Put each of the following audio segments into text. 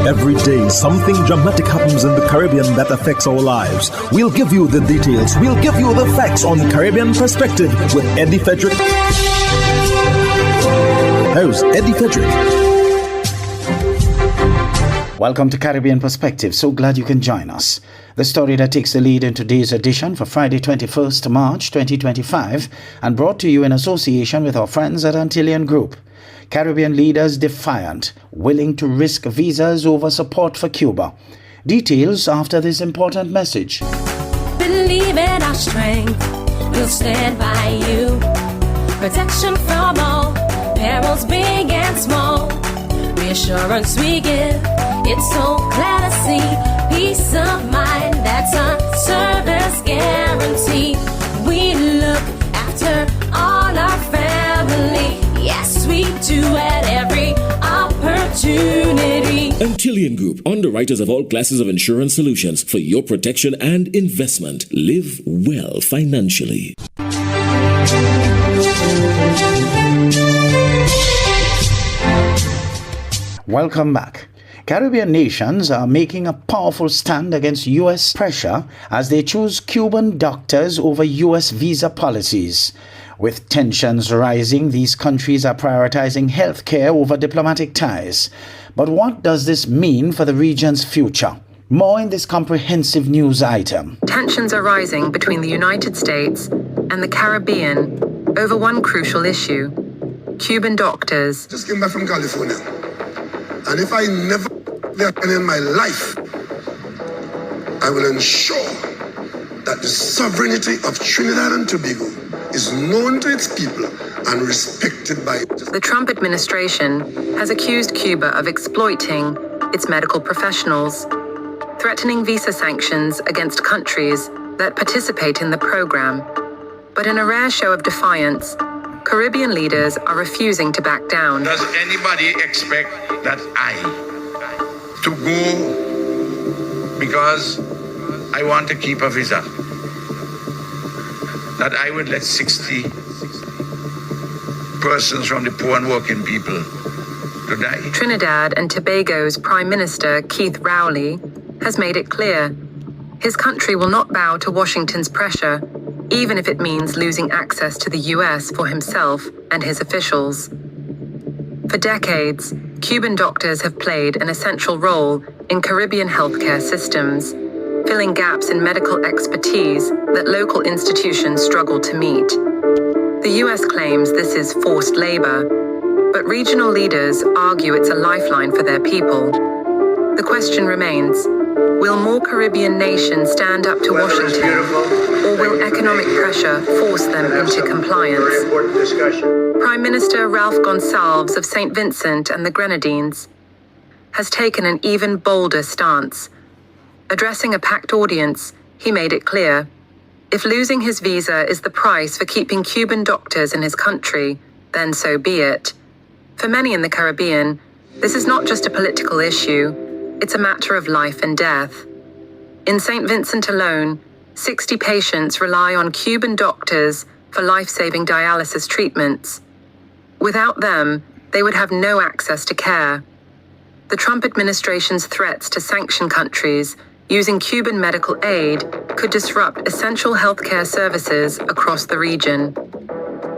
Every day, something dramatic happens in the Caribbean that affects our lives. We'll give you the details. We'll give you the facts on Caribbean Perspective with Eddie Frederick. Host Eddie Frederick. Welcome to Caribbean Perspective. So glad you can join us. The story that takes the lead in today's edition for Friday 21st March 2025 and brought to you in association with our friends at Antillean Group. Caribbean leaders defiant, willing to risk visas over support for Cuba. Details after this important message. Believe in our strength, we'll stand by you. Protection from all, perils big and small. Reassurance we give, it's so clear to see. Peace of mind, that's our service guarantee. We look after all our family. Yes, we do at every opportunity. Antillean Group, underwriters of all classes of insurance solutions for your protection and investment. Live well financially. Welcome back. Caribbean nations are making a powerful stand against U.S. pressure as they choose Cuban doctors over U.S. visa policies. With tensions rising, these countries are prioritizing health care over diplomatic ties. But what does this mean for the region's future? More in this comprehensive news item. Tensions are rising between the United States and the Caribbean over one crucial issue: Cuban doctors. Just came back from California. And if I never there again in my life, I will ensure that the sovereignty of Trinidad and Tobago is known to its people and respected by it. The Trump administration has accused Cuba of exploiting its medical professionals, threatening visa sanctions against countries that participate in the program. But in a rare show of defiance, Caribbean leaders are refusing to back down. Does anybody expect that I to go because I want to keep a visa? That I would let 60 persons from the poor and working people to die? Trinidad and Tobago's Prime Minister, Keith Rowley, has made it clear his country will not bow to Washington's pressure, even if it means losing access to the US for himself and his officials. For decades, Cuban doctors have played an essential role in Caribbean healthcare systems, filling gaps in medical expertise that local institutions struggle to meet. The US claims this is forced labor, but regional leaders argue it's a lifeline for their people. The question remains, will more Caribbean nations stand up to Washington, or will economic pressure force them into compliance? Prime Minister Ralph Gonsalves of St. Vincent and the Grenadines has taken an even bolder stance. Addressing a packed audience, he made it clear, if losing his visa is the price for keeping Cuban doctors in his country, then so be it. For many in the Caribbean, this is not just a political issue, it's a matter of life and death. In St. Vincent alone, 60 patients rely on Cuban doctors for life-saving dialysis treatments. Without them, they would have no access to care. The Trump administration's threats to sanction countries using Cuban medical aid could disrupt essential healthcare services across the region.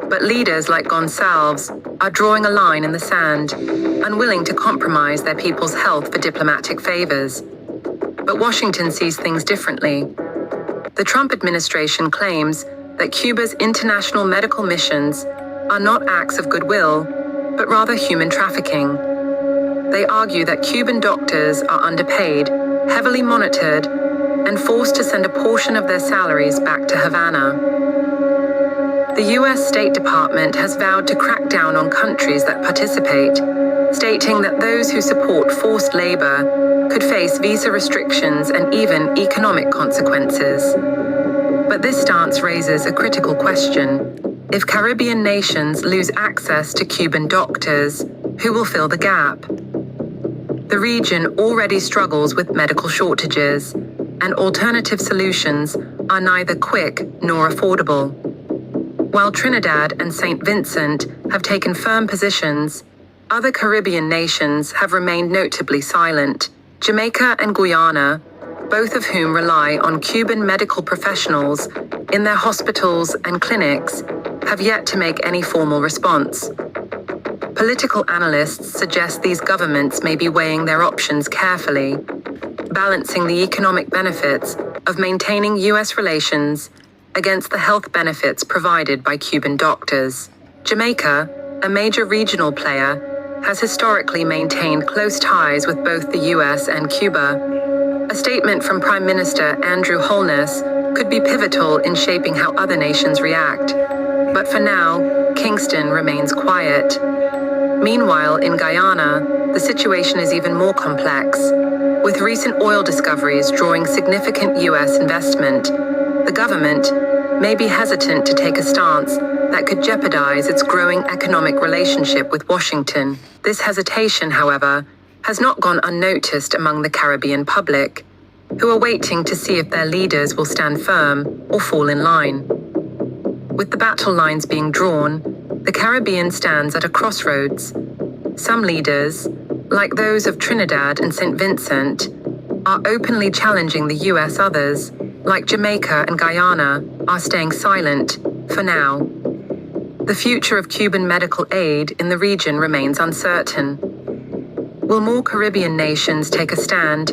But leaders like Gonsalves are drawing a line in the sand, unwilling to compromise their people's health for diplomatic favors. But Washington sees things differently. The Trump administration claims that Cuba's international medical missions are not acts of goodwill, but rather human trafficking. They argue that Cuban doctors are underpaid, heavily monitored, and forced to send a portion of their salaries back to Havana. The US State Department has vowed to crack down on countries that participate, stating that those who support forced labor could face visa restrictions and even economic consequences. But this stance raises a critical question. If Caribbean nations lose access to Cuban doctors, who will fill the gap? The region already struggles with medical shortages, and alternative solutions are neither quick nor affordable. While Trinidad and St. Vincent have taken firm positions, other Caribbean nations have remained notably silent. Jamaica and Guyana, both of whom rely on Cuban medical professionals in their hospitals and clinics, have yet to make any formal response. Political analysts suggest these governments may be weighing their options carefully, balancing the economic benefits of maintaining U.S. relations against the health benefits provided by Cuban doctors. Jamaica, a major regional player, has historically maintained close ties with both the U.S. and Cuba. A statement from Prime Minister Andrew Holness could be pivotal in shaping how other nations react. But for now, Kingston remains quiet. Meanwhile, in Guyana, the situation is even more complex. With recent oil discoveries drawing significant U.S. investment, the government may be hesitant to take a stance that could jeopardize its growing economic relationship with Washington. This hesitation, however, has not gone unnoticed among the Caribbean public, who are waiting to see if their leaders will stand firm or fall in line. With the battle lines being drawn, the Caribbean stands at a crossroads. Some leaders, like those of Trinidad and St. Vincent, are openly challenging the U.S. Others, like Jamaica and Guyana, are staying silent for now. The future of Cuban medical aid in the region remains uncertain. Will more Caribbean nations take a stand,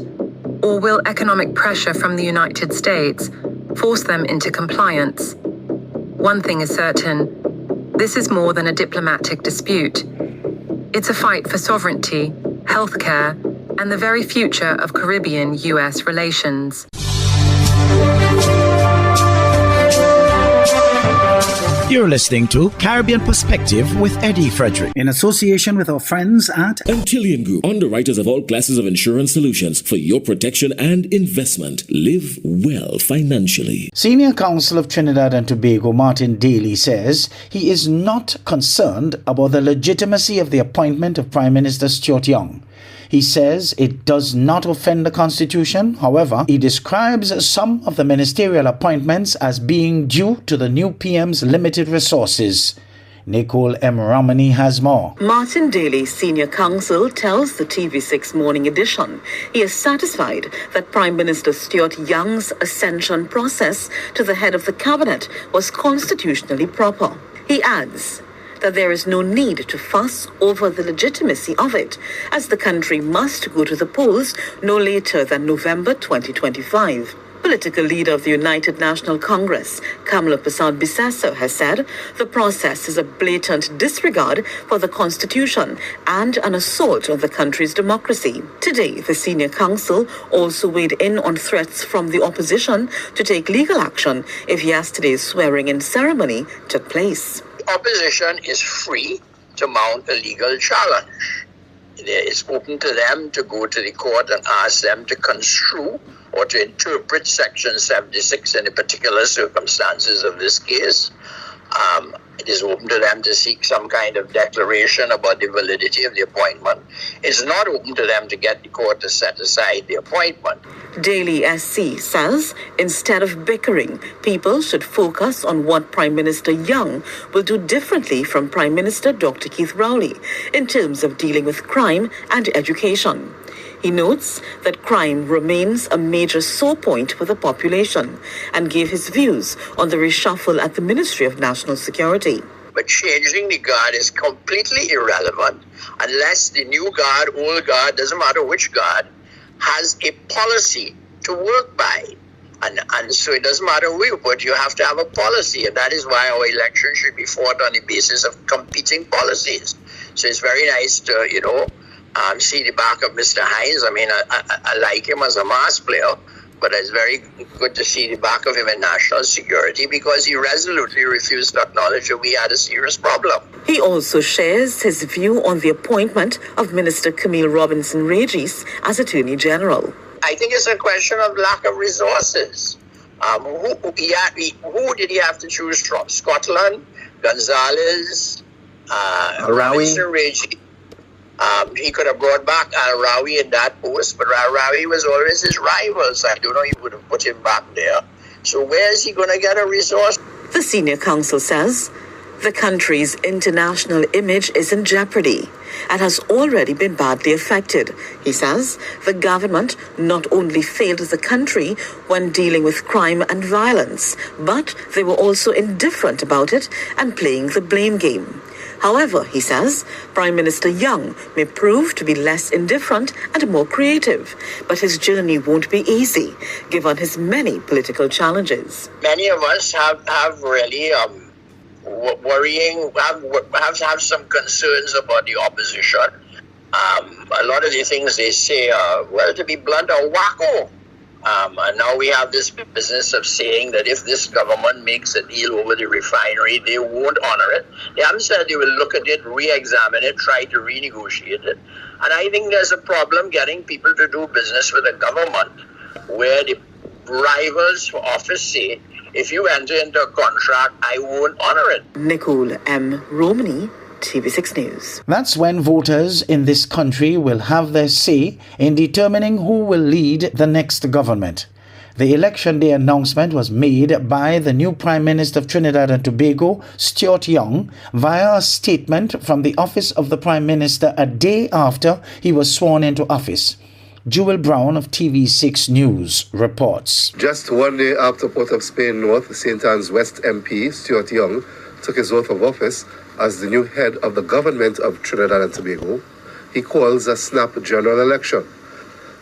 or will economic pressure from the United States force them into compliance? One thing is certain, this is more than a diplomatic dispute. It's a fight for sovereignty, healthcare, and the very future of Caribbean-U.S. relations. You're listening to Caribbean Perspective with Eddie Frederick, in association with our friends at Antillean Group, underwriters of all classes of insurance solutions for your protection and investment. Live well financially. Senior Counsel of Trinidad and Tobago Martin Daly says he is not concerned about the legitimacy of the appointment of Prime Minister Stuart Young. He says it does not offend the Constitution. However, he describes some of the ministerial appointments as being due to the new PM's limited resources. Nicole M. Romney has more. Martin Daly, Senior Counsel, tells the TV6 Morning Edition he is satisfied that Prime Minister Stuart Young's ascension process to the head of the cabinet was constitutionally proper. He adds that there is no need to fuss over the legitimacy of it, as the country must go to the polls no later than November 2025. Political leader of the United National Congress, Kamala Persad-Bissessar, has said the process is a blatant disregard for the Constitution and an assault on the country's democracy. Today, the senior counsel also weighed in on threats from the opposition to take legal action if yesterday's swearing-in ceremony took place. Opposition is free to mount a legal challenge. It's open to them to go to the court and ask them to construe or to interpret Section 76 in the particular circumstances of this case. It is open to them to seek some kind of declaration about the validity of the appointment. It's not open to them to get the court to set aside the appointment. Daily SC says instead of bickering, people should focus on what Prime Minister Young will do differently from Prime Minister Dr. Keith Rowley in terms of dealing with crime and education. He notes that crime remains a major sore point for the population and gave his views on the reshuffle at the Ministry of National Security. But changing the guard is completely irrelevant unless the new guard, old guard, doesn't matter which guard, has a policy to work by. And so it doesn't matter who, but you have to have a policy. And that is why our election should be fought on the basis of competing policies. So it's very nice to, see the back of Mr. Hines. I mean, I like him as a mass player, but it's very good to see the back of him in national security because he resolutely refused to acknowledge that we had a serious problem. He also shares his view on the appointment of Minister Camille Robinson-Regis as Attorney General. I think it's a question of lack of resources. Who did he have to choose from? Scotland, Gonzalez, Robinson-Regis. He could have brought back Al-Rawi in that post, but Al-Rawi was always his rival, so I don't know he would have put him back there. So where is he going to get a resource? The senior counsel says The country's international image is in jeopardy and has already been badly affected. He says the government not only failed the country when dealing with crime and violence, but they were also indifferent about it and playing the blame game. However, he says, Prime Minister Young may prove to be less indifferent and more creative, but his journey won't be easy, given his many political challenges. Many of us have really worrying, have some concerns about the opposition. A lot of the things they say are, well, to be blunt, are wacko. And now we have this business of saying that if this government makes a deal over the refinery, they won't honor it. They haven't said they will look at it, re-examine it, try to renegotiate it. And I think there's a problem getting people to do business with a government where the rivals for office say, if you enter into a contract, I won't honor it. Nicole M. Romney, TV6 News. That's when voters in this country will have their say in determining who will lead the next government. The election day announcement was made by the new Prime Minister of Trinidad and Tobago, Stuart Young, via a statement from the office of the Prime Minister a day after he was sworn into office. Jewel Brown of TV6 News reports. Just one day after Port of Spain North, St. Anne's West MP, Stuart Young, took his oath of office as the new head of the government of Trinidad and Tobago, he calls a snap general election.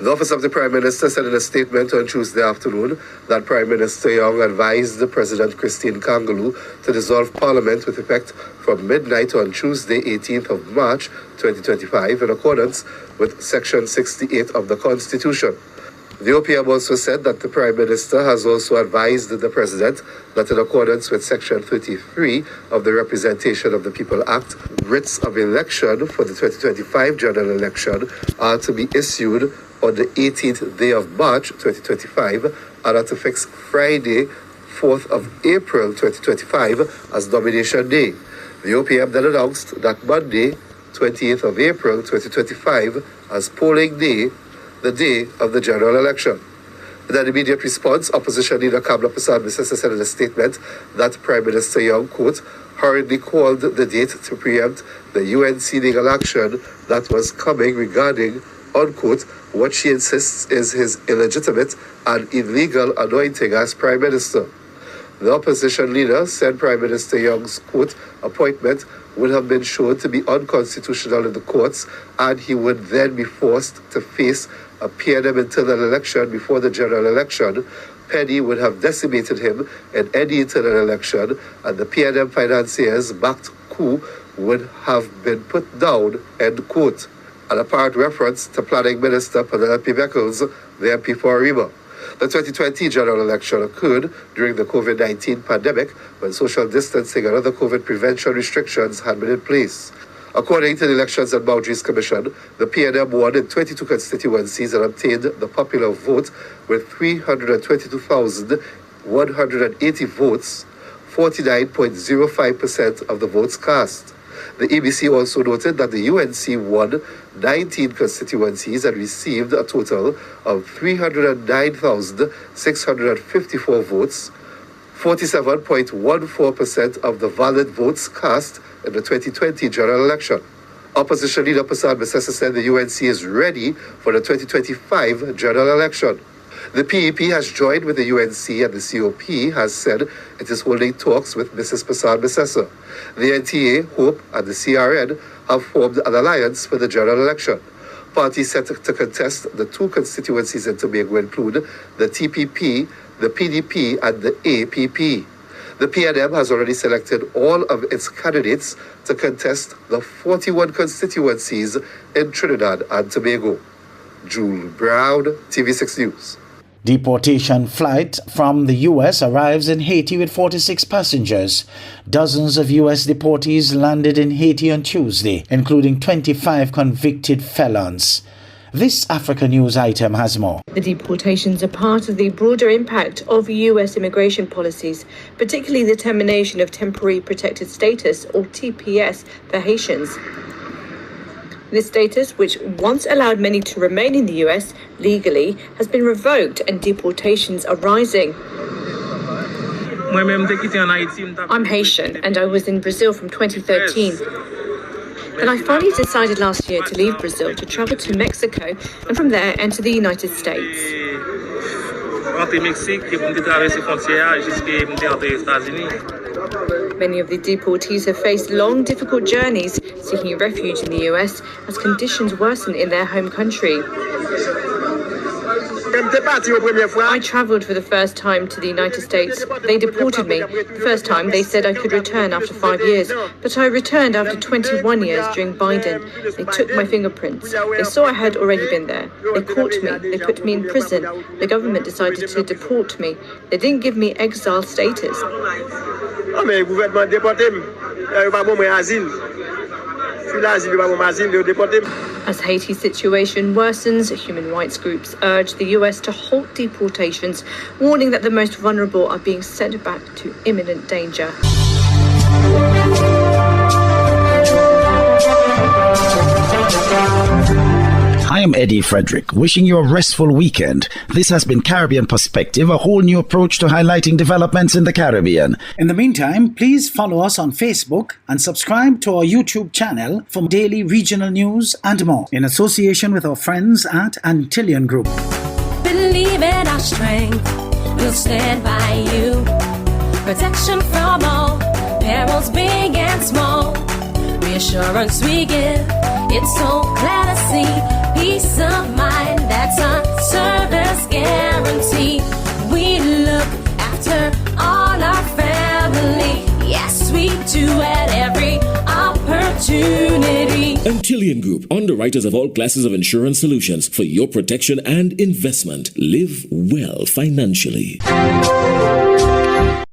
The Office of the Prime Minister said in a statement on Tuesday afternoon that Prime Minister Young advised the President Christine Kangaloo to dissolve Parliament with effect from midnight on Tuesday, 18th of March 2025, in accordance with Section 68 of the Constitution. The OPM also said that the Prime Minister has also advised the President that in accordance with Section 33 of the Representation of the People Act, writs of election for the 2025 general election are to be issued on the 18th day of March 2025 and are to fix Friday, 4th of April 2025 as nomination day. The OPM then announced that Monday, 28th of April 2025 as polling day, the day of the general election. In an immediate response, Opposition Leader Kamla Persad-Bissessor said in a statement that Prime Minister Young, quote, hurriedly called the date to preempt the UNC legal action that was coming regarding, unquote, what she insists is his illegitimate and illegal anointing as Prime Minister. The opposition leader said Prime Minister Young's, quote, appointment would have been shown to be unconstitutional in the courts and he would then be forced to face a PNM internal election before the general election. Penny would have decimated him in any internal election and the PNM financiers backed coup would have been put down, end quote. An apparent reference to Planning Minister Penelope Beckles, the MP for Arima. The 2020 general election occurred during the COVID-19 pandemic when social distancing and other COVID prevention restrictions had been in place. According to the Elections and Boundaries Commission, the PNM won in 22 constituencies and obtained the popular vote with 322,180 votes, 49.05% of the votes cast. The EBC also noted that the UNC won 19 constituencies and received a total of 309,654 votes, 47.14% of the valid votes cast in the 2020 general election. Opposition Leader Persad-Bissessor said the UNC is ready for the 2025 general election. The PEP has joined with the UNC and the COP has said it is holding talks with Mrs. Persad-Bissessor. The NTA, Hope and the CRN have formed an alliance for the general election. Parties set to contest the two constituencies in Tobago include the TPP, the PDP and the APP. The PNM has already selected all of its candidates to contest the 41 constituencies in Trinidad and Tobago. Jewel Brown, TV6 News. Deportation flight from the U.S. arrives in Haiti with 46 passengers. Dozens of U.S. deportees landed in Haiti on Tuesday, including 25 convicted felons. This Africa News item has more. The deportations are part of the broader impact of U.S. immigration policies, particularly the termination of temporary protected status, or TPS, for Haitians. This status, which once allowed many to remain in the U.S. legally, has been revoked and deportations are rising. I'm Haitian and I was in Brazil from 2013. Then I finally decided last year to leave Brazil to travel to Mexico and from there enter the United States. Many of the deportees have faced long, difficult journeys seeking refuge in the US as conditions worsen in their home country. I travelled for the first time to the United States. They deported me. The first time they said I could return after 5 years, but I returned after 21 years during Biden. They took my fingerprints. They saw I had already been there. They caught me. They put me in prison. The government decided to deport me. They didn't give me exile status. As Haiti's situation worsens, human rights groups urge the US to halt deportations, warning that the most vulnerable are being sent back to imminent danger. Hi, I'm Eddie Frederick, wishing you a restful weekend. This has been Caribbean Perspective, a whole new approach to highlighting developments in the Caribbean. In the meantime, please follow us on Facebook and subscribe to our YouTube channel for daily regional news and more, in association with our friends at Antillian Group. Believe in our strength, we'll stand by you. Protection from all perils, big and small. Reassurance we give, it's so glad to see. Peace of mind, that's our service guarantee. We look after all our family. Yes, we do at every opportunity. Antillian Group, underwriters of all classes of insurance solutions for your protection and investment. Live well financially.